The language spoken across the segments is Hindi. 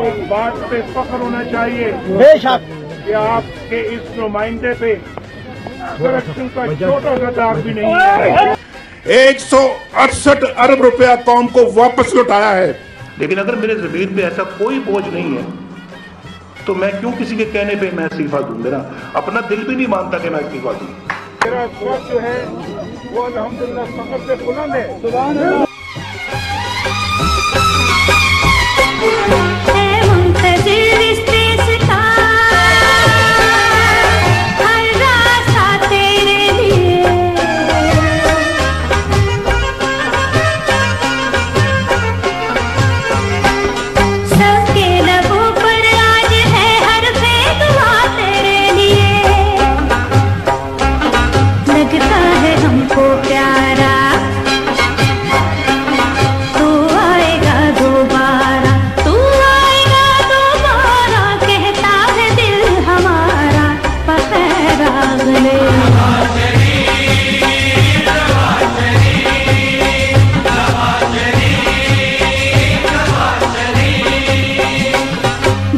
इस बात पे फख्र होना चाहिए बेशक कि आपके इस नुमाइंदे पे करप्शन का छोटा सा दाग भी नहीं है। 168 अरब रुपया कौम को वापस लौटाया है। लेकिन अगर मेरे ज़मीर पे ऐसा कोई बोझ नहीं है तो मैं क्यों किसी के कहने पे मैं इस्तीफा दूं? मेरा अपना दिल भी नहीं मानता कि मैं इस्तीफा दूं। मेरा स्वर जो है वो अल्हम्दुलिल्लाह फख्र से बुलंद है। सुभान अल्लाह।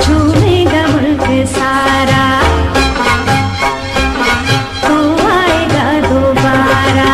झूमेगा मुल्क सारा, तू आएगा दोबारा।